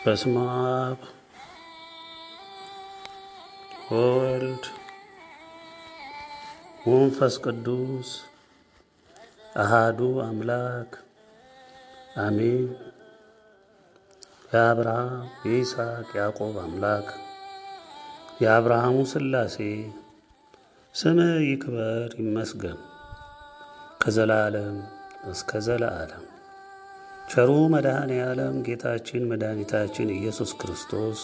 በስመ አብ ወወልድ ወመንፈስ ቅዱስ አሃዱ አምላክ አሜን። የአብርሃም የይስሐቅ ያዕቆብ አምላክ የአብርሃሙ ሥላሴ ስምህ ይክበር ይመስገን ከዘላለም እስከ ዘላለም። ቸሩ መድኃኔ ዓለም ጌታችን መድኃኒታችን ኢየሱስ ክርስቶስ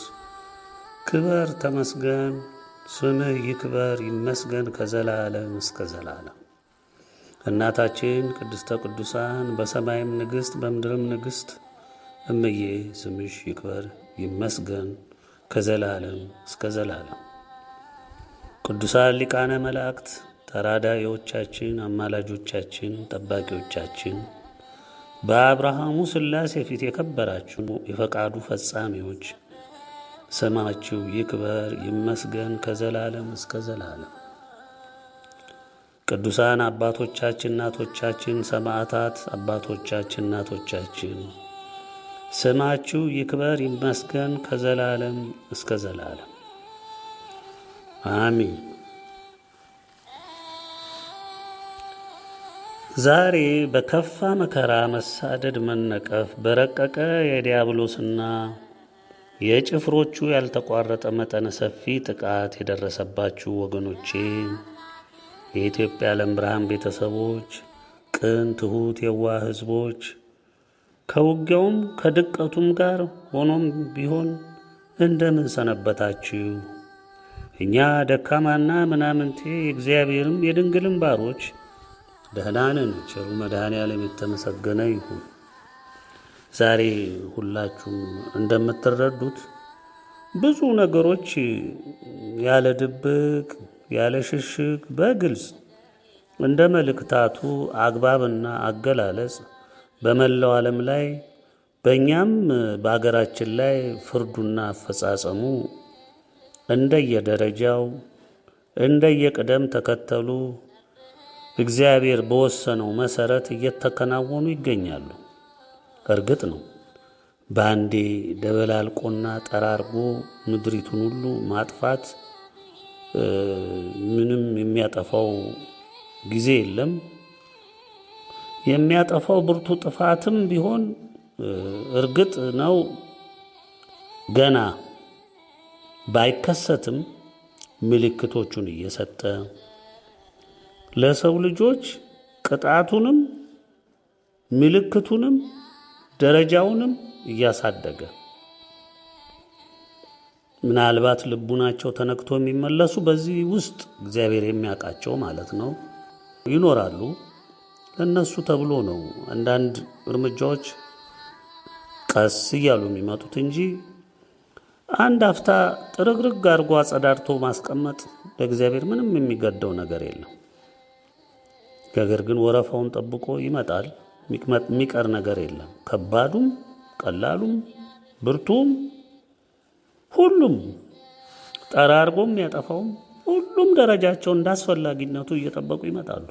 ክበር ተመስገን፣ ስምህ ይክበር ይመስገን ከዘላለም እስከ ዘላለም። እናታችን ቅድስተ ቅዱሳን በሰማይም ንግሥት በምድርም ንግሥት እምዬ ስምሽ ይክበር ይመስገን ከዘላለም እስከ ዘላለም። ቅዱሳን ሊቃነ መላእክት ተራዳኢዎቻችን፣ አማላጆቻችን፣ ጠባቂዎቻችን በአብርሃሙ ሥላሴ ፊት የከበራችሁ የፈቃዱ ፈጻሚዎች ስማችሁ ይክበር ይመስገን ከዘላለም እስከ ዘላለም። ቅዱሳን አባቶቻችን፣ እናቶቻችን፣ ሰማዕታት አባቶቻችን፣ እናቶቻችን ስማችሁ ይክበር ይመስገን ከዘላለም እስከ ዘላለም አሜን። ዛሬ በከፋ መከራ መሳደድ፣ መነቀፍ፣ በረቀቀ የዲያብሎስና የጭፍሮቹ ያልተቋረጠ መጠነ ሰፊ ጥቃት የደረሰባችሁ ወገኖቼ፣ የኢትዮጵያ ዓለም ብርሃን ቤተሰቦች፣ ቅን ትሑት የዋህ ሕዝቦች ከውጊያውም ከድቀቱም ጋር ሆኖም ቢሆን እንደምን ሰነበታችሁ? እኛ ደካማና ምናምንቴ የእግዚአብሔርም የድንግልም ባሮች ደህና ነን። ቸሩ መድኃኔ ዓለም የተመሰገነ ይሁን። ዛሬ ሁላችሁም እንደምትረዱት ብዙ ነገሮች ያለ ድብቅ ያለ ሽሽግ በግልጽ እንደ መልእክታቱ አግባብና አገላለጽ በመላው ዓለም ላይ በእኛም በአገራችን ላይ ፍርዱና አፈጻጸሙ እንደየደረጃው እንደየቅደም ተከተሉ እግዚአብሔር በወሰነው መሰረት እየተከናወኑ ይገኛሉ። እርግጥ ነው በአንዴ ደበላልቆና ጠራርጎ ምድሪቱን ሁሉ ማጥፋት ምንም የሚያጠፋው ጊዜ የለም። የሚያጠፋው ብርቱ ጥፋትም ቢሆን እርግጥ ነው ገና ባይከሰትም ምልክቶቹን እየሰጠ ለሰው ልጆች ቅጣቱንም ምልክቱንም ደረጃውንም እያሳደገ ምናልባት ልቡናቸው ተነክቶ የሚመለሱ በዚህ ውስጥ እግዚአብሔር የሚያውቃቸው ማለት ነው ይኖራሉ። ለነሱ ተብሎ ነው አንዳንድ እርምጃዎች ቀስ እያሉ የሚመጡት እንጂ አንድ አፍታ ጥርግርግ አድርጎ አጸዳድቶ ማስቀመጥ ለእግዚአብሔር ምንም የሚገደው ነገር የለም። ነገር ግን ወረፋውን ጠብቆ ይመጣል። የሚቀር ነገር የለም። ከባዱም ቀላሉም ብርቱም ሁሉም ጠራርጎም ያጠፋውም ሁሉም ደረጃቸው እንዳስፈላጊነቱ እየጠበቁ ይመጣሉ።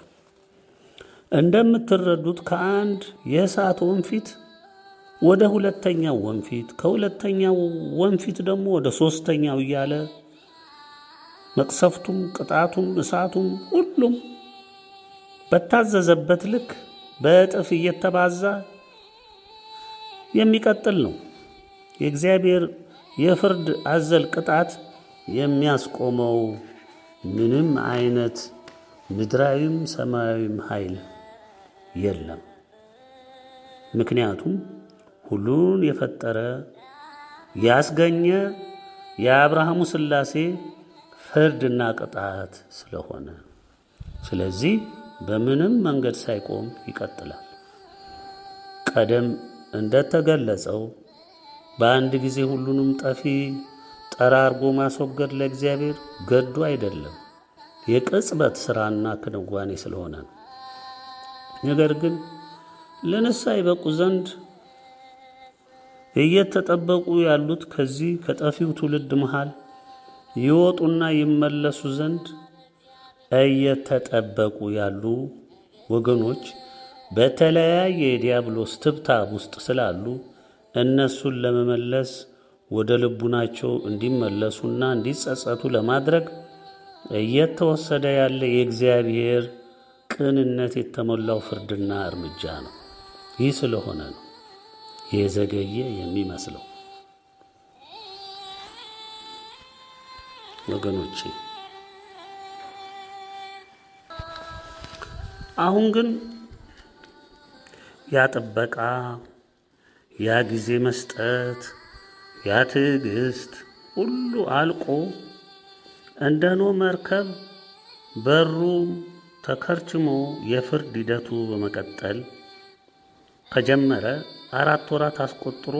እንደምትረዱት ከአንድ የእሳት ወንፊት ወደ ሁለተኛው ወንፊት፣ ከሁለተኛው ወንፊት ደግሞ ወደ ሶስተኛው እያለ መቅሰፍቱም ቅጣቱም እሳቱም ሁሉም በታዘዘበት ልክ በእጥፍ እየተባዛ የሚቀጥል ነው። የእግዚአብሔር የፍርድ አዘል ቅጣት የሚያስቆመው ምንም አይነት ምድራዊም ሰማያዊም ኃይል የለም። ምክንያቱም ሁሉን የፈጠረ ያስገኘ የአብርሃሙ ሥላሴ ፍርድና ቅጣት ስለሆነ፣ ስለዚህ በምንም መንገድ ሳይቆም ይቀጥላል። ቀደም እንደተገለጸው በአንድ ጊዜ ሁሉንም ጠፊ ጠራርጎ ማስወገድ ለእግዚአብሔር ገዱ አይደለም፣ የቅጽበት ሥራና ክንዋኔ ስለሆነ ነው። ነገር ግን ለንስሐ ይበቁ ዘንድ እየተጠበቁ ያሉት ከዚህ ከጠፊው ትውልድ መሃል ይወጡና ይመለሱ ዘንድ እየተጠበቁ ያሉ ወገኖች በተለያየ የዲያብሎስ ትብታብ ውስጥ ስላሉ እነሱን ለመመለስ ወደ ልቡናቸው እንዲመለሱና እንዲጸጸቱ ለማድረግ እየተወሰደ ያለ የእግዚአብሔር ቅንነት የተሞላው ፍርድና እርምጃ ነው። ይህ ስለሆነ ነው የዘገየ የሚመስለው። ወገኖቼ አሁን ግን ያ ጥበቃ፣ ያ ጊዜ መስጠት፣ ያ ትዕግስት ሁሉ አልቆ እንደ ኖህ መርከብ በሩ ተከርችሞ የፍርድ ሂደቱ በመቀጠል ከጀመረ 4 ወራት አስቆጥሮ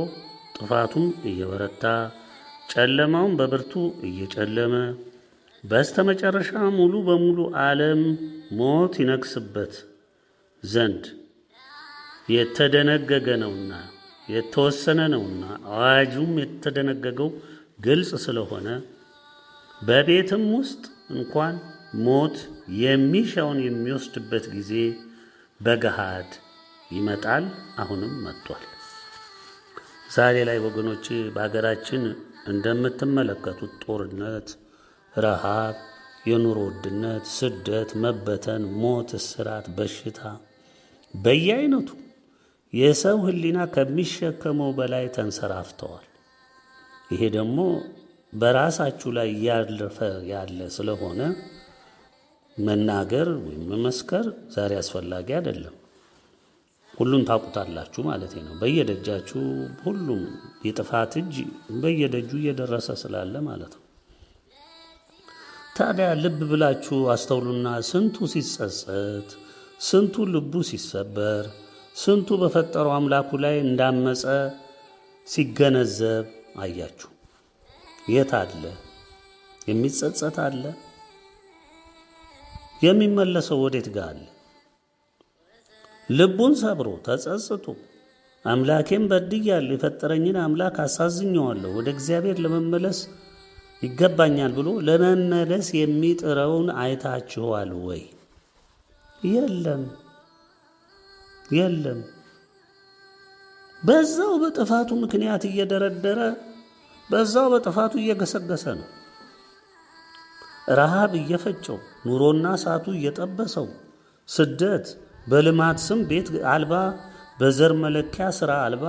ጥፋቱም እየበረታ ጨለማውም በብርቱ እየጨለመ በስተመጨረሻ ሙሉ በሙሉ ዓለም ሞት ይነግስበት ዘንድ የተደነገገ ነውና የተወሰነ ነውና አዋጁም የተደነገገው ግልጽ ስለሆነ በቤትም ውስጥ እንኳን ሞት የሚሻውን የሚወስድበት ጊዜ በገሃድ ይመጣል። አሁንም መጥቷል። ዛሬ ላይ ወገኖቼ በአገራችን እንደምትመለከቱት ጦርነት፣ ረሃብ፣ የኑሮ ውድነት፣ ስደት፣ መበተን፣ ሞት፣ እስራት፣ በሽታ በየአይነቱ የሰው ሕሊና ከሚሸከመው በላይ ተንሰራፍተዋል። ይሄ ደግሞ በራሳችሁ ላይ እያለፈ ያለ ስለሆነ መናገር ወይም መመስከር ዛሬ አስፈላጊ አይደለም። ሁሉን ታውቁታላችሁ ማለት ነው። በየደጃችሁ ሁሉም የጥፋት እጅ በየደጁ እየደረሰ ስላለ ማለት ነው። ታዲያ ልብ ብላችሁ አስተውሉና ስንቱ ሲጸጸት፣ ስንቱ ልቡ ሲሰበር፣ ስንቱ በፈጠረው አምላኩ ላይ እንዳመፀ ሲገነዘብ አያችሁ። የት አለ የሚጸጸት? አለ የሚመለሰው? ወዴት ጋር አለ? ልቡን ሰብሮ ተጸጽቶ አምላኬን በድያለሁ፣ የፈጠረኝን አምላክ አሳዝኘዋለሁ፣ ወደ እግዚአብሔር ለመመለስ ይገባኛል ብሎ ለመመለስ የሚጥረውን አይታችኋል ወይ? የለም። በዛው በጥፋቱ ምክንያት እየደረደረ በዛው በጥፋቱ እየገሰገሰ ነው። ረሃብ እየፈጨው፣ ኑሮና እሳቱ እየጠበሰው፣ ስደት በልማት ስም ቤት አልባ፣ በዘር መለኪያ ሥራ አልባ፣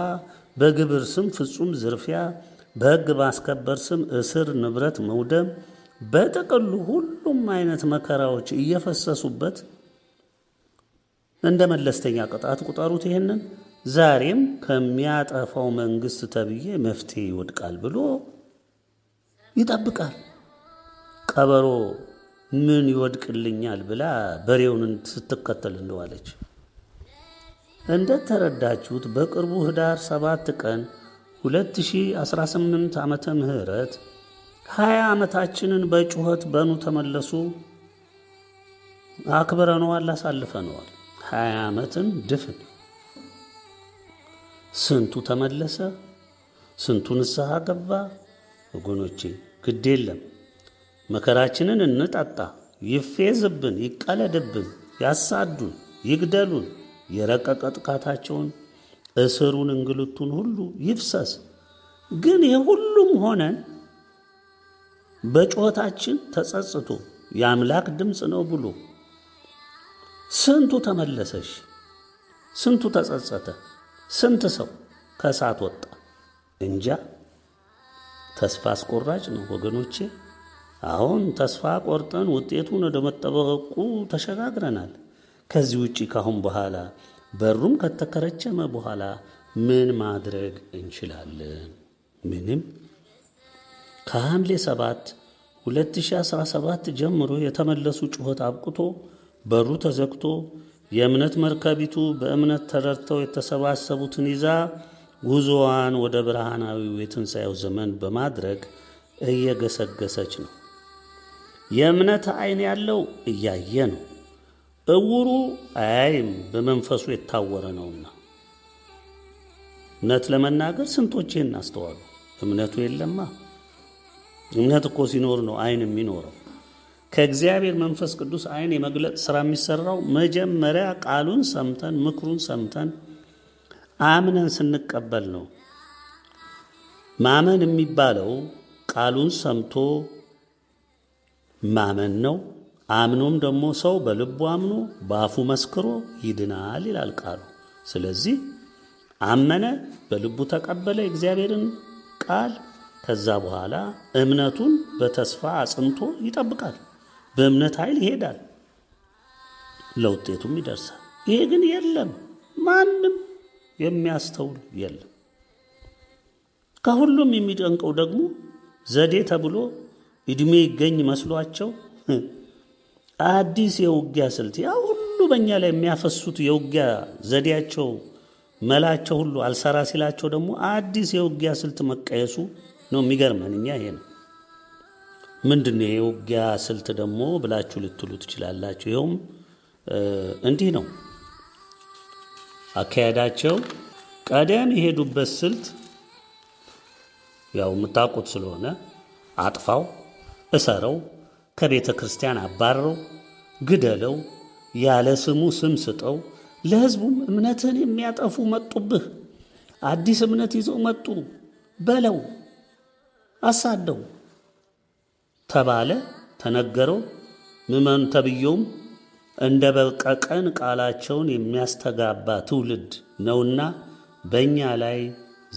በግብር ስም ፍጹም ዝርፊያ፣ በሕግ ማስከበር ስም እስር፣ ንብረት መውደም፣ በጥቅሉ ሁሉም አይነት መከራዎች እየፈሰሱበት እንደ መለስተኛ ቅጣት ቁጠሩት። ይሄንን ዛሬም ከሚያጠፋው መንግስት ተብዬ መፍትሄ ይወድቃል ብሎ ይጠብቃል። ቀበሮ ምን ይወድቅልኛል ብላ በሬውን ስትከተል እንደዋለች እንደተረዳችሁት በቅርቡ ህዳር 7 ቀን 2018 ዓመተ ምህረት 20 ዓመታችንን በጩኸት በኑ ተመለሱ አክብረነዋል፣ አሳልፈነዋል። 20 ዓመትን ድፍን ስንቱ ተመለሰ፣ ስንቱ ንስሐ ገባ። ወገኖቼ ግድ የለም መከራችንን እንጠጣ፣ ይፌዝብን፣ ይቀለድብን፣ ያሳዱን፣ ይግደሉን፣ የረቀቀ ጥቃታቸውን፣ እስሩን፣ እንግልቱን ሁሉ ይፍሰስ። ግን የሁሉም ሆነን በጩኸታችን ተጸጽቶ የአምላክ ድምፅ ነው ብሎ ስንቱ ተመለሰሽ፣ ስንቱ ተጸጸተ፣ ስንት ሰው ከእሳት ወጣ። እንጃ ተስፋ አስቆራጭ ነው ወገኖቼ። አሁን ተስፋ ቆርጠን ውጤቱን ወደ መጠበቁ ተሸጋግረናል። ከዚህ ውጪ ካሁን በኋላ በሩም ከተከረቸመ በኋላ ምን ማድረግ እንችላለን? ምንም። ከሐምሌ 7 2017 ጀምሮ የተመለሱ ጩኸት አብቅቶ በሩ ተዘግቶ የእምነት መርከቢቱ በእምነት ተረድተው የተሰባሰቡትን ይዛ ጉዞዋን ወደ ብርሃናዊው የትንሣኤው ዘመን በማድረግ እየገሰገሰች ነው። የእምነት ዓይን ያለው እያየ ነው፣ እውሩ አያይም፣ በመንፈሱ የታወረ ነውና። እውነት ለመናገር ስንቶቼን አስተዋሉ። እምነቱ የለማ። እምነት እኮ ሲኖር ነው አይን የሚኖረው። ከእግዚአብሔር መንፈስ ቅዱስ አይን የመግለጥ ሥራ የሚሰራው መጀመሪያ ቃሉን ሰምተን ምክሩን ሰምተን አምነን ስንቀበል ነው። ማመን የሚባለው ቃሉን ሰምቶ ማመን ነው። አምኖም ደግሞ ሰው በልቡ አምኖ በአፉ መስክሮ ይድናል ይላል ቃሉ። ስለዚህ አመነ፣ በልቡ ተቀበለ እግዚአብሔርን ቃል። ከዛ በኋላ እምነቱን በተስፋ አጽንቶ ይጠብቃል። በእምነት ኃይል ይሄዳል፣ ለውጤቱም ይደርሳል። ይሄ ግን የለም፣ ማንም የሚያስተውል የለም። ከሁሉም የሚደንቀው ደግሞ ዘዴ ተብሎ እድሜ ይገኝ መስሏቸው አዲስ የውጊያ ስልት ያ ሁሉ በእኛ ላይ የሚያፈሱት የውጊያ ዘዴያቸው መላቸው ሁሉ አልሰራ ሲላቸው ደግሞ አዲስ የውጊያ ስልት መቀየሱ ነው የሚገርመን። እኛ ይሄ ነው ምንድነው የውጊያ ስልት ደግሞ ብላችሁ ልትሉ ትችላላችሁ። ይኸውም እንዲህ ነው አካሄዳቸው። ቀደም የሄዱበት ስልት ያው የምታውቁት ስለሆነ አጥፋው፣ እሰረው፣ ከቤተ ክርስቲያን አባረው፣ ግደለው፣ ያለ ስሙ ስም ስጠው፣ ለሕዝቡም እምነትን የሚያጠፉ መጡብህ፣ አዲስ እምነት ይዘው መጡ በለው፣ አሳደው ተባለ፣ ተነገረው። ምዕመኑ ተብየውም እንደ በቀቀን ቃላቸውን የሚያስተጋባ ትውልድ ነውና በእኛ ላይ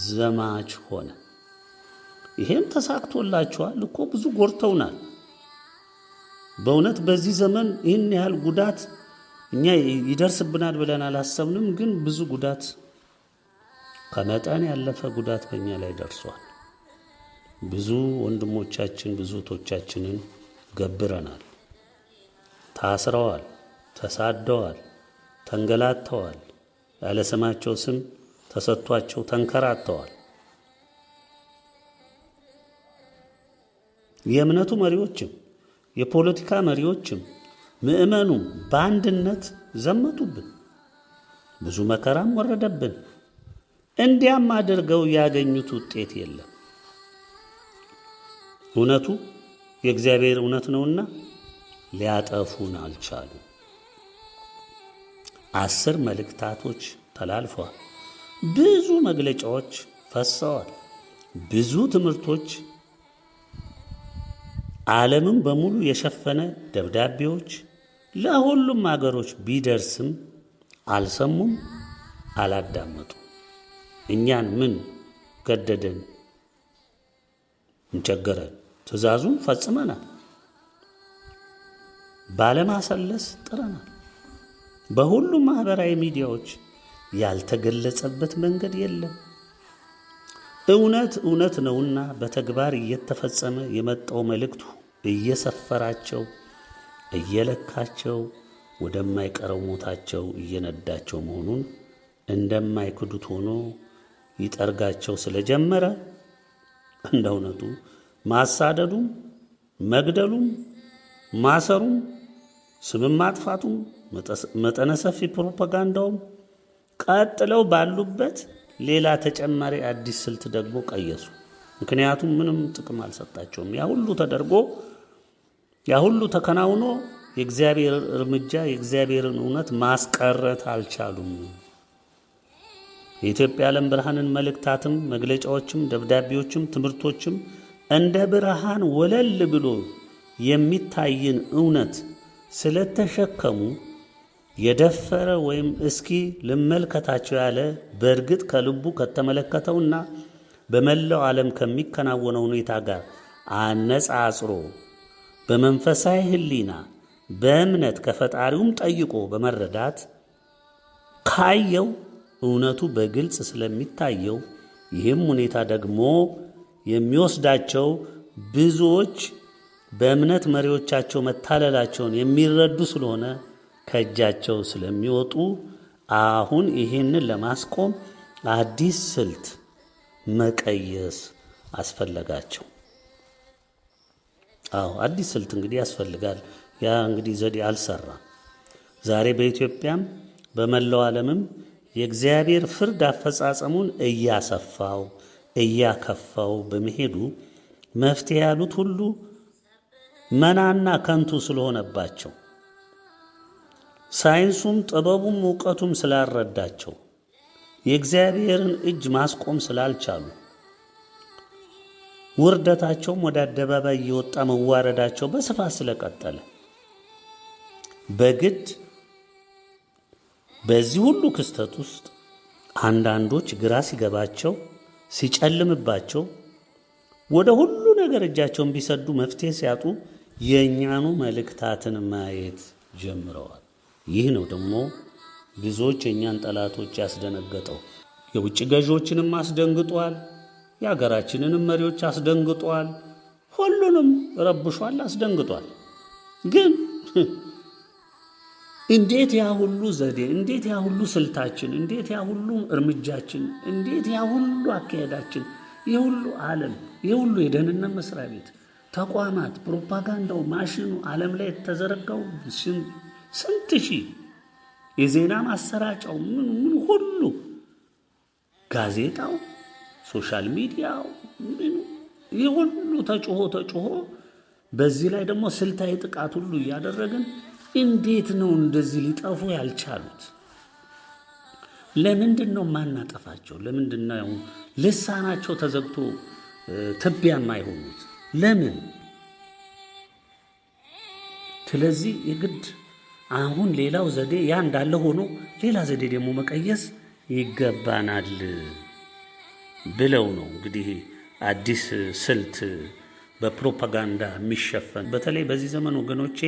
ዘማች ሆነ። ይሄም ተሳክቶላቸዋል እኮ። ብዙ ጎርተውናል በእውነት። በዚህ ዘመን ይህን ያህል ጉዳት እኛ ይደርስብናል ብለን አላሰብንም፣ ግን ብዙ ጉዳት፣ ከመጠን ያለፈ ጉዳት በእኛ ላይ ደርሷል። ብዙ ወንድሞቻችን ብዙ እህቶቻችንን ገብረናል። ታስረዋል፣ ተሳደዋል፣ ተንገላተዋል፣ ያለ ስማቸው ስም ተሰጥቷቸው ተንከራተዋል። የእምነቱ መሪዎችም የፖለቲካ መሪዎችም ምዕመኑም በአንድነት ዘመቱብን። ብዙ መከራም ወረደብን። እንዲያም አድርገው ያገኙት ውጤት የለም። እውነቱ የእግዚአብሔር እውነት ነውና ሊያጠፉን አልቻሉም። 10 መልእክታቶች ተላልፈዋል። ብዙ መግለጫዎች ፈሰዋል። ብዙ ትምህርቶች ዓለምን በሙሉ የሸፈነ ደብዳቤዎች ለሁሉም አገሮች ቢደርስም አልሰሙም፣ አላዳመጡም። እኛን ምን ገደደን? እንቸገረን? ትእዛዙን ፈጽመናል። ባለማሰለስ ጥረናል። በሁሉም ማህበራዊ ሚዲያዎች ያልተገለጸበት መንገድ የለም። እውነት እውነት ነውና በተግባር እየተፈጸመ የመጣው መልእክቱ እየሰፈራቸው እየለካቸው ወደማይቀረው ሞታቸው እየነዳቸው መሆኑን እንደማይክዱት ሆኖ ይጠርጋቸው ስለጀመረ እንደ እውነቱ ማሳደዱም መግደሉም ማሰሩም ስምም ማጥፋቱም መጠነ ሰፊ ፕሮፓጋንዳውም ቀጥለው ባሉበት ሌላ ተጨማሪ አዲስ ስልት ደግሞ ቀየሱ። ምክንያቱም ምንም ጥቅም አልሰጣቸውም። ያ ሁሉ ተደርጎ ያ ሁሉ ተከናውኖ የእግዚአብሔር እርምጃ የእግዚአብሔርን እውነት ማስቀረት አልቻሉም። የኢትዮጵያ ዓለም ብርሃንን መልእክታትም መግለጫዎችም ደብዳቤዎችም ትምህርቶችም እንደ ብርሃን ወለል ብሎ የሚታይን እውነት ስለተሸከሙ የደፈረ ወይም እስኪ ልመልከታቸው ያለ በእርግጥ ከልቡ ከተመለከተውና በመላው ዓለም ከሚከናወነው ሁኔታ ጋር አነጻጽሮ በመንፈሳዊ ሕሊና በእምነት ከፈጣሪውም ጠይቆ በመረዳት ካየው እውነቱ በግልጽ ስለሚታየው ይህም ሁኔታ ደግሞ የሚወስዳቸው ብዙዎች በእምነት መሪዎቻቸው መታለላቸውን የሚረዱ ስለሆነ ከእጃቸው ስለሚወጡ አሁን ይህንን ለማስቆም አዲስ ስልት መቀየስ አስፈለጋቸው። አዲስ ስልት እንግዲህ ያስፈልጋል። ያ እንግዲህ ዘዴ አልሰራም። ዛሬ በኢትዮጵያም በመላው ዓለምም የእግዚአብሔር ፍርድ አፈጻጸሙን እያሰፋው እያከፋው በመሄዱ መፍትሄ ያሉት ሁሉ መናና ከንቱ ስለሆነባቸው ሳይንሱም ጥበቡም ዕውቀቱም ስላልረዳቸው የእግዚአብሔርን እጅ ማስቆም ስላልቻሉ ውርደታቸውም ወደ አደባባይ እየወጣ መዋረዳቸው በስፋት ስለቀጠለ በግድ በዚህ ሁሉ ክስተት ውስጥ አንዳንዶች ግራ ሲገባቸው ሲጨልምባቸው ወደ ሁሉ ነገር እጃቸውን ቢሰዱ መፍትሄ ሲያጡ የእኛኑ መልእክታትን ማየት ጀምረዋል። ይህ ነው ደግሞ ብዙዎች የእኛን ጠላቶች ያስደነገጠው። የውጭ ገዢዎችንም አስደንግጧል። የሀገራችንንም መሪዎች አስደንግጧል። ሁሉንም ረብሿል፣ አስደንግጧል። ግን እንዴት ያ ሁሉ ዘዴ፣ እንዴት ያ ሁሉ ስልታችን፣ እንዴት ያ ሁሉ እርምጃችን፣ እንዴት ያ ሁሉ አካሄዳችን፣ የሁሉ ዓለም የሁሉ የደህንነት መስሪያ ቤት ተቋማት፣ ፕሮፓጋንዳው፣ ማሽኑ ዓለም ላይ የተዘረጋው ስንት ሺህ የዜና ማሰራጫው ምን ሁሉ ጋዜጣው፣ ሶሻል ሚዲያው ይህ ሁሉ ተጮሆ በዚህ ላይ ደግሞ ስልታዊ ጥቃት ሁሉ እያደረግን እንዴት ነው እንደዚህ ሊጠፉ ያልቻሉት? ለምንድን ነው ማናጠፋቸው? ለምንድን ነው ልሳናቸው ተዘግቶ ትቢያ የማይሆኑት? ለምን? ስለዚህ የግድ አሁን ሌላው ዘዴ ያ እንዳለ ሆኖ ሌላ ዘዴ ደግሞ መቀየስ ይገባናል ብለው ነው እንግዲህ አዲስ ስልት በፕሮፓጋንዳ የሚሸፈን። በተለይ በዚህ ዘመን ወገኖቼ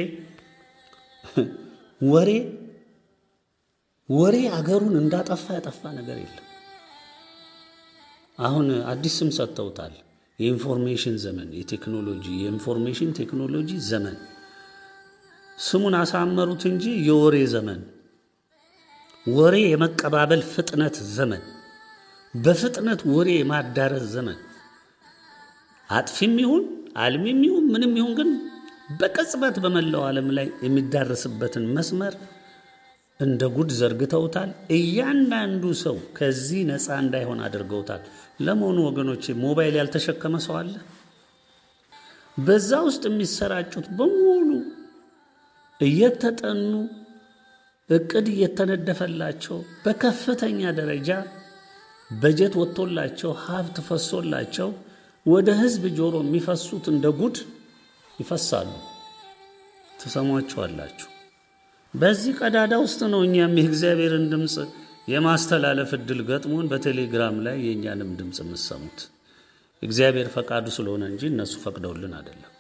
ወሬ አገሩን እንዳጠፋ ያጠፋ ነገር የለም። አሁን አዲስ ስም ሰጥተውታል። የኢንፎርሜሽን ዘመን፣ የኢንፎርሜሽን ቴክኖሎጂ ዘመን ስሙን አሳመሩት እንጂ የወሬ ዘመን፣ ወሬ የመቀባበል ፍጥነት ዘመን፣ በፍጥነት ወሬ የማዳረስ ዘመን። አጥፊም ይሁን አልሚም ይሁን ምንም ይሁን ግን በቅጽበት በመላው ዓለም ላይ የሚዳረስበትን መስመር እንደ ጉድ ዘርግተውታል። እያንዳንዱ ሰው ከዚህ ነፃ እንዳይሆን አድርገውታል። ለመሆኑ ወገኖቼ ሞባይል ያልተሸከመ ሰው አለ? በዛ ውስጥ የሚሰራጩት በሙሉ እየተጠኑ እቅድ እየተነደፈላቸው በከፍተኛ ደረጃ በጀት ወጥቶላቸው ሀብት ፈሶላቸው ወደ ህዝብ ጆሮ የሚፈሱት እንደ ጉድ ይፈሳሉ። ትሰሟቸዋላችሁ። በዚህ ቀዳዳ ውስጥ ነው እኛም የእግዚአብሔርን ድምፅ የማስተላለፍ እድል ገጥሞን በቴሌግራም ላይ የእኛንም ድምፅ የምትሰሙት። እግዚአብሔር ፈቃዱ ስለሆነ እንጂ እነሱ ፈቅደውልን አይደለም።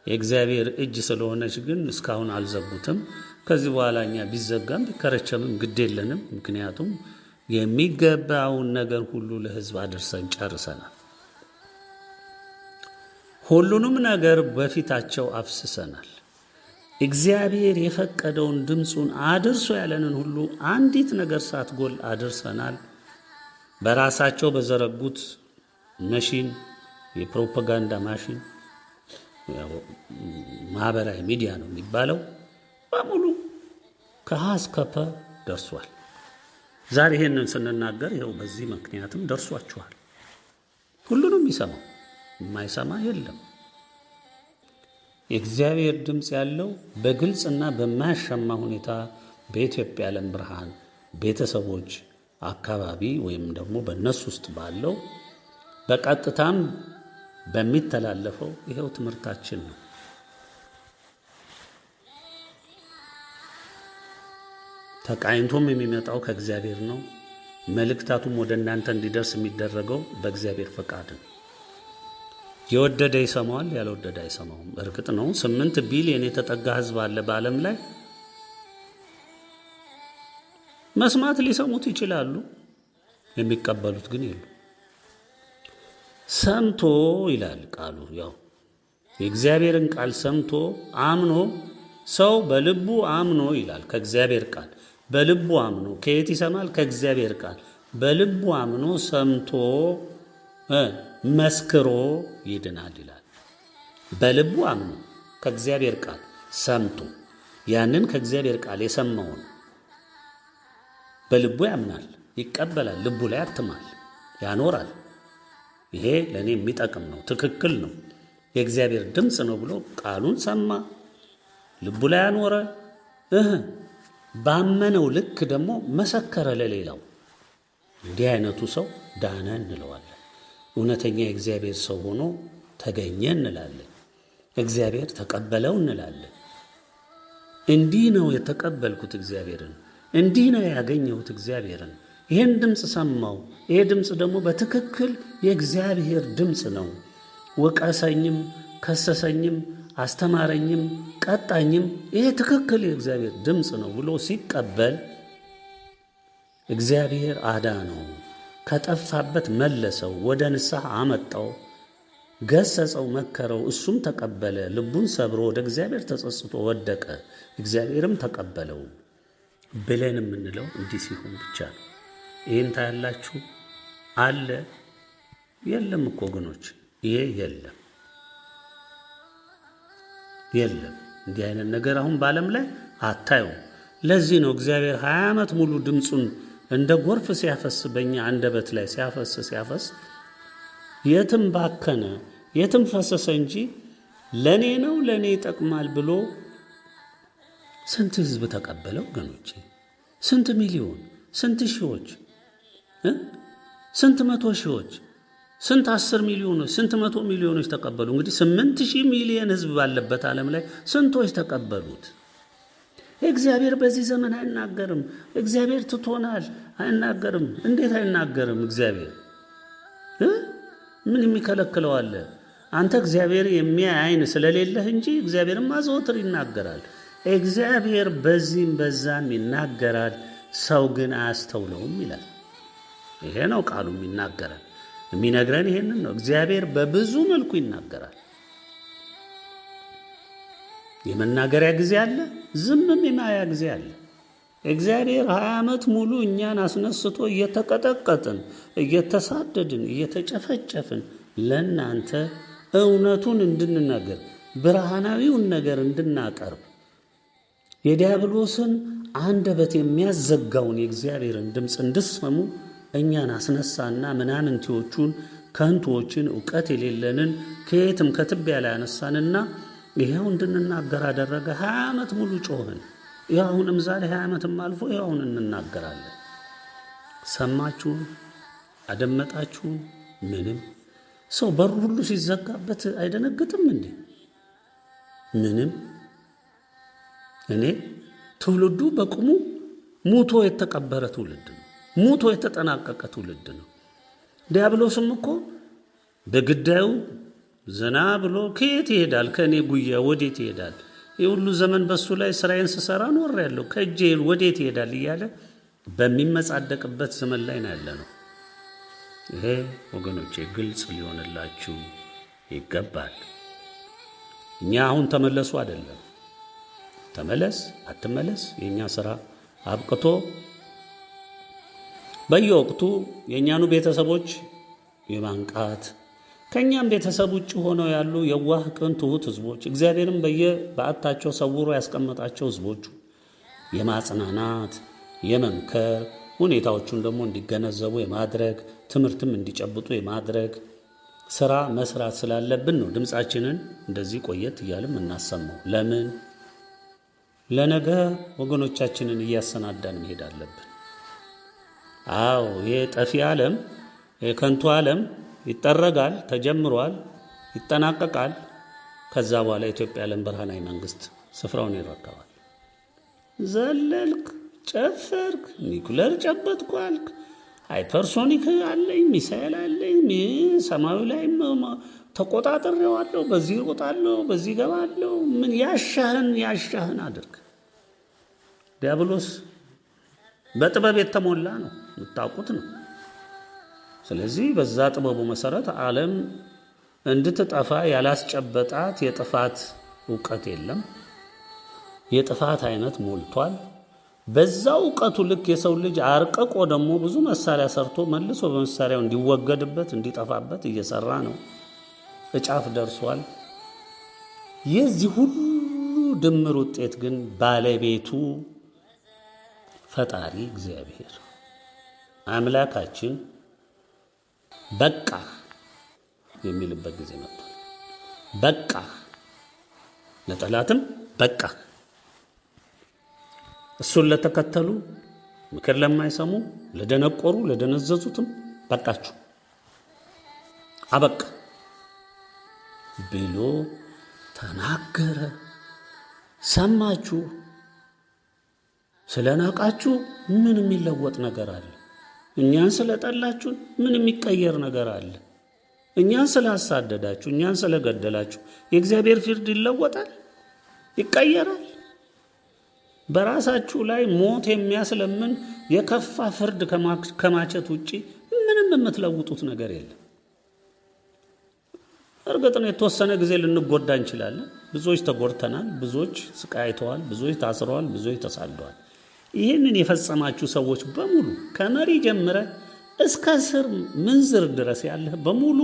የእግዚአብሔር እጅ ስለሆነች ግን እስካሁን አልዘጉትም። ከዚህ በኋላ እኛ ቢዘጋም ቢከረቸምም ግድ የለንም። ምክንያቱም የሚገባውን ነገር ሁሉ ለህዝብ አድርሰን ጨርሰናል። ሁሉንም ነገር በፊታቸው አፍስሰናል። እግዚአብሔር የፈቀደውን ድምፁን አድርሶ ያለንን ሁሉ አንዲት ነገር ሳትጎል አድርሰናል። በራሳቸው በዘረጉት ማሽን፣ የፕሮፓጋንዳ ማሽን፣ ማህበራዊ ሚዲያ ነው የሚባለው፣ በሙሉ ከሀ እስከ ፐ ደርሷል። ዛሬ ይሄንን ስንናገር ይኸው በዚህ ምክንያትም ደርሷችኋል። ሁሉንም ይሰማው የማይሰማ የለም። የእግዚአብሔር ድምፅ ያለው በግልጽና በማያሻማ ሁኔታ በኢትዮጵያ ዓለም ብርሃን ቤተሰቦች አካባቢ ወይም ደግሞ በእነሱ ውስጥ ባለው በቀጥታም በሚተላለፈው ይሄው ትምህርታችን ነው። ተቃይንቶም የሚመጣው ከእግዚአብሔር ነው። መልእክታቱም ወደ እናንተ እንዲደርስ የሚደረገው በእግዚአብሔር ፈቃድ ነው። የወደደ ይሰማዋል፣ ያልወደደ አይሰማውም። እርግጥ ነው 8 ቢሊዮን የተጠጋ ህዝብ አለ በዓለም ላይ። መስማት ሊሰሙት ይችላሉ፣ የሚቀበሉት ግን የሉ። ሰምቶ ይላል ቃሉ። ያው የእግዚአብሔርን ቃል ሰምቶ አምኖ ሰው በልቡ አምኖ ይላል። ከእግዚአብሔር ቃል በልቡ አምኖ ከየት ይሰማል? ከእግዚአብሔር ቃል በልቡ አምኖ ሰምቶ መስክሮ ይድናል ይላል። በልቡ አምኖ ከእግዚአብሔር ቃል ሰምቶ ያንን ከእግዚአብሔር ቃል የሰማውን በልቡ ያምናል፣ ይቀበላል፣ ልቡ ላይ ያትማል፣ ያኖራል። ይሄ ለእኔ የሚጠቅም ነው፣ ትክክል ነው፣ የእግዚአብሔር ድምፅ ነው ብሎ ቃሉን ሰማ፣ ልቡ ላይ ያኖረ፣ ባመነው ልክ ደግሞ መሰከረ ለሌላው። እንዲህ አይነቱ ሰው ዳነ እንለዋለን። እውነተኛ የእግዚአብሔር ሰው ሆኖ ተገኘ እንላለን። እግዚአብሔር ተቀበለው እንላለን። እንዲህ ነው የተቀበልኩት እግዚአብሔርን፣ እንዲህ ነው ያገኘሁት እግዚአብሔርን። ይህን ድምፅ ሰማው። ይሄ ድምፅ ደግሞ በትክክል የእግዚአብሔር ድምፅ ነው። ወቀሰኝም፣ ከሰሰኝም፣ አስተማረኝም፣ ቀጣኝም ይሄ ትክክል የእግዚአብሔር ድምፅ ነው ብሎ ሲቀበል እግዚአብሔር አዳነው፣ ከጠፋበት መለሰው፣ ወደ ንስሐ አመጣው፣ ገሰጸው፣ መከረው። እሱም ተቀበለ። ልቡን ሰብሮ ወደ እግዚአብሔር ተጸጽቶ ወደቀ፣ እግዚአብሔርም ተቀበለው ብለን የምንለው እንዲህ ሲሆን ብቻ ነው። ይህን ታያላችሁ። አለ የለም እኮ ወገኖች፣ ይሄ የለም የለም። እንዲህ አይነት ነገር አሁን በዓለም ላይ አታዩም። ለዚህ ነው እግዚአብሔር 20 ዓመት ሙሉ ድምፁን እንደ ጎርፍ ሲያፈስ በእኛ አንደበት ላይ ሲያፈስ የትም ባከነ የትም ፈሰሰ እንጂ ለኔ ነው ለኔ ይጠቅማል ብሎ ስንት ህዝብ ተቀበለው ወገኖቼ? ስንት ሚሊዮን፣ ስንት ሺዎች፣ ስንት መቶ ሺዎች፣ ስንት 10 ሚሊዮኖች፣ ስንት 100 ሚሊዮኖች ተቀበሉ። እንግዲህ 8,000 ሚሊዮን ህዝብ ባለበት ዓለም ላይ ስንቶች ተቀበሉት? እግዚአብሔር በዚህ ዘመን አይናገርም። እግዚአብሔር ትቶናል አይናገርም። እንዴት አይናገርም? እግዚአብሔር ምን የሚከለክለው አለ? አንተ እግዚአብሔር የሚያይ አይን ስለሌለህ እንጂ እግዚአብሔርማ ዘወትር ይናገራል። እግዚአብሔር በዚህም በዛም ይናገራል፣ ሰው ግን አያስተውለውም ይላል። ይሄ ነው ቃሉ የሚነግረን ይሄንን ነው። እግዚአብሔር በብዙ መልኩ ይናገራል። የመናገሪያ ጊዜ አለ፣ ዝምም የማያ ጊዜ አለ። እግዚአብሔር 20 ዓመት ሙሉ እኛን አስነስቶ እየተቀጠቀጥን፣ እየተሳደድን፣ እየተጨፈጨፍን ለእናንተ እውነቱን እንድንነግር፣ ብርሃናዊውን ነገር እንድናቀርብ፣ የዲያብሎስን አንደበት የሚያዘጋውን የእግዚአብሔርን ድምፅ እንድሰሙ እኛን አስነሳና ምናምንቴዎቹን፣ ከንቱዎችን፣ ዕውቀት የሌለንን ከየትም ከትቢያ ላይ አነሳንና ይሄው እንድንናገር አደረገ። 20 ዓመት ሙሉ ጮህን። ይሄው አሁንም ዛሬ 20 ዓመትም አልፎ ይሄው አሁን እንናገራለን። ሰማችሁ? አደመጣችሁ? ምንም ሰው በሩ ሁሉ ሲዘጋበት አይደነግጥም እንዴ? ምንም። እኔ ትውልዱ በቁሙ ሙቶ የተቀበረ ትውልድ ነው። ሙቶ የተጠናቀቀ ትውልድ ነው። ዲያብሎስም እኮ በግዳዩ ዘና ብሎ ከየት ይሄዳል? ከእኔ ጉያ ወዴት ይሄዳል? የሁሉ ዘመን በሱ ላይ ስራዬን ስሰራ ኖሬያለሁ፣ ከእጄ ወዴት ይሄዳል እያለ በሚመጻደቅበት ዘመን ላይ ነው ያለነው። ይሄ ወገኖቼ ግልጽ ሊሆንላችሁ ይገባል። እኛ አሁን ተመለሱ አይደለም፣ ተመለስ አትመለስ የኛ ስራ አብቅቶ በየወቅቱ የኛኑ ቤተሰቦች የማንቃት ከኛም ቤተሰብ ውጭ ሆነው ያሉ የዋህ ቅን ትሁት ህዝቦች እግዚአብሔርም በየበዓታቸው ሰውሮ ያስቀመጣቸው ህዝቦቹ የማጽናናት የመምከር ሁኔታዎቹን ደግሞ እንዲገነዘቡ የማድረግ ትምህርትም እንዲጨብጡ የማድረግ ስራ መስራት ስላለብን ነው ድምጻችንን እንደዚህ ቆየት እያልን እናሰማው። ለምን? ለነገ ወገኖቻችንን እያሰናዳን መሄድ አለብን። አዎ የጠፊ ዓለም የከንቱ ዓለም ይጠረጋል፣ ተጀምሯል፣ ይጠናቀቃል። ከዛ በኋላ ኢትዮጵያ ዓለም ብርሃናዊ መንግስት ስፍራውን ይረከባል። ዘለልክ፣ ጨፈርክ፣ ኒኩለር ጨበጥኩ አልክ፣ ሃይፐርሶኒክ አለኝ፣ ሚሳኤል አለኝ፣ ሰማዩ ላይ ተቆጣጥሬዋለሁ፣ በዚህ እሮጣለሁ፣ በዚህ ገባለሁ፣ ምን ያሻህን አድርግ። ዲያብሎስ በጥበብ የተሞላ ነው፣ የምታውቁት ነው። ስለዚህ በዛ ጥበቡ መሰረት ዓለም እንድትጠፋ ያላስጨበጣት የጥፋት ዕውቀት የለም። የጥፋት አይነት ሞልቷል። በዛ ዕውቀቱ ልክ የሰው ልጅ አርቀቆ ደግሞ ብዙ መሳሪያ ሰርቶ መልሶ በመሳሪያው እንዲወገድበት እንዲጠፋበት እየሰራ ነው። እጫፍ ደርሷል። የዚህ ሁሉ ድምር ውጤት ግን ባለቤቱ ፈጣሪ እግዚአብሔር አምላካችን በቃ የሚልበት ጊዜ መጥቷል። በቃ ለጠላትም በቃ፣ እሱን ለተከተሉ ምክር ለማይሰሙ ለደነቆሩ ለደነዘዙትም በቃችሁ አበቃ ብሎ ተናገረ። ሰማችሁ። ስለናቃችሁ ምን የሚለወጥ ነገር አለ? እኛን ስለጠላችሁ ምን የሚቀየር ነገር አለ? እኛን ስላሳደዳችሁ እኛን ስለገደላችሁ የእግዚአብሔር ፍርድ ይለወጣል? ይቀየራል? በራሳችሁ ላይ ሞት የሚያስለምን የከፋ ፍርድ ከማቸት ውጪ ምንም የምትለውጡት ነገር የለም። እርግጥ ነው የተወሰነ ጊዜ ልንጎዳ እንችላለን። ብዙዎች ተጎድተናል፣ ብዙዎች ስቃይተዋል፣ ብዙዎች ታስረዋል፣ ብዙዎች ተሳደዋል። ይህንን የፈጸማችሁ ሰዎች በሙሉ ከመሪ ጀምረ እስከ ስር ምንዝር ድረስ ያለህ በሙሉ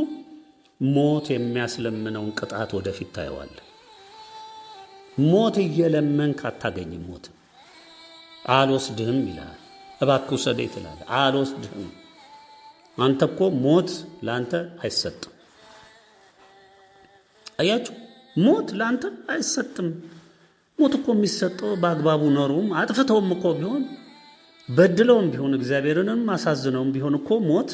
ሞት የሚያስለምነውን ቅጣት ወደፊት ታየዋለህ። ሞት እየለመንክ አታገኝም። ሞት አልወስድህም ይላል። እባክህ ውሰደኝ ትላለህ፣ አልወስድህም። አንተ እኮ ሞት ለአንተ አይሰጥም። አያችሁ፣ ሞት ለአንተ አይሰጥም። ሞት እኮ የሚሰጠው በአግባቡ ኖሩም አጥፍተውም እኮ ቢሆን በድለውም ቢሆን እግዚአብሔርንም አሳዝነውም ቢሆን እኮ ሞት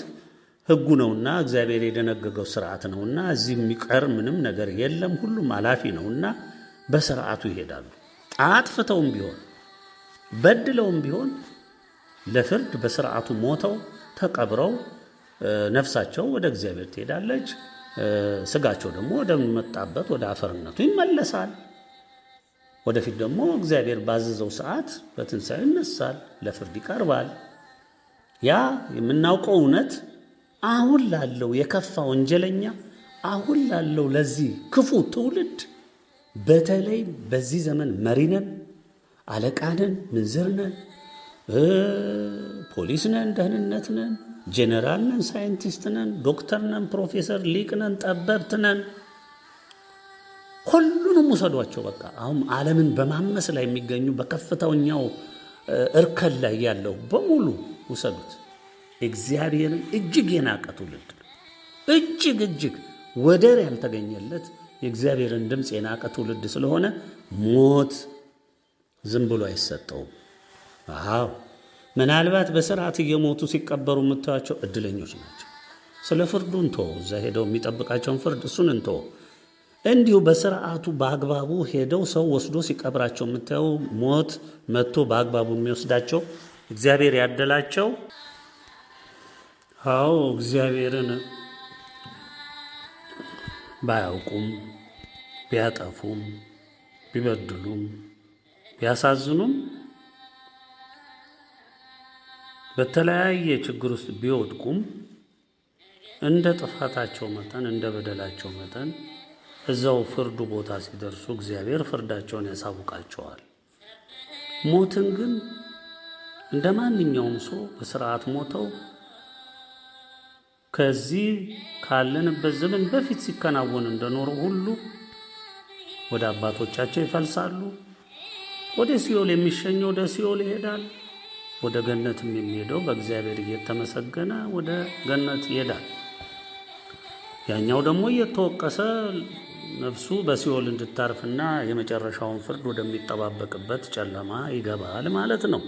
ሕጉ ነውና እግዚአብሔር የደነገገው ስርዓት ነውና እዚህ የሚቀር ምንም ነገር የለም። ሁሉም አላፊ ነውና በስርዓቱ ይሄዳሉ። አጥፍተውም ቢሆን በድለውም ቢሆን ለፍርድ በስርዓቱ ሞተው ተቀብረው ነፍሳቸው ወደ እግዚአብሔር ትሄዳለች። ስጋቸው ደግሞ ወደ መጣበት ወደ አፈርነቱ ይመለሳል። ወደፊት ደግሞ እግዚአብሔር ባዘዘው ሰዓት በትንሣኤ ይነሳል፣ ለፍርድ ይቀርባል። ያ የምናውቀው እውነት አሁን ላለው የከፋ ወንጀለኛ፣ አሁን ላለው ለዚህ ክፉ ትውልድ በተለይ በዚህ ዘመን መሪ ነን፣ አለቃ ነን፣ ምንዝር ነን፣ ፖሊስ ነን፣ ደህንነት ነን፣ ጄኔራል ነን፣ ሳይንቲስት ነን፣ ዶክተር ነን፣ ፕሮፌሰር፣ ሊቅ ነን፣ ጠበብት ነን፣ ሁሉንም ውሰዷቸው። በቃ አሁን ዓለምን በማመስ ላይ የሚገኙ በከፍተኛው እርከን ላይ ያለው በሙሉ ውሰዱት። እግዚአብሔርን እጅግ የናቀ ትውልድ ነው። እጅግ ወደር ያልተገኘለት የእግዚአብሔርን ድምፅ የናቀ ትውልድ ስለሆነ ሞት ዝም ብሎ አይሰጠውም። አዎ ምናልባት በስርዓት እየሞቱ ሲቀበሩ የምታዩቸው እድለኞች ናቸው። ስለ ፍርዱ እንተው፣ እዛ ሄደው የሚጠብቃቸውን ፍርድ እሱን እንተው። እንዲሁ በስርዓቱ በአግባቡ ሄደው ሰው ወስዶ ሲቀብራቸው የምታዩ ሞት መጥቶ በአግባቡ የሚወስዳቸው እግዚአብሔር ያደላቸው። አዎ እግዚአብሔርን ባያውቁም ቢያጠፉም ቢበድሉም ቢያሳዝኑም በተለያየ ችግር ውስጥ ቢወድቁም እንደ ጥፋታቸው መጠን እንደ በደላቸው መጠን እዛው ፍርዱ ቦታ ሲደርሱ እግዚአብሔር ፍርዳቸውን ያሳውቃቸዋል። ሞትን ግን እንደ ማንኛውም ሰው በስርዓት ሞተው ከዚህ ካለንበት ዘመን በፊት ሲከናወን እንደኖረው ሁሉ ወደ አባቶቻቸው ይፈልሳሉ። ወደ ሲኦል የሚሸኘው ወደ ሲኦል ይሄዳል። ወደ ገነትም የሚሄደው በእግዚአብሔር እየተመሰገነ ወደ ገነት ይሄዳል። ያኛው ደግሞ እየተወቀሰ ነፍሱ በሲኦል እንድታርፍና የመጨረሻውን ፍርድ ወደሚጠባበቅበት ጨለማ ይገባል ማለት ነው።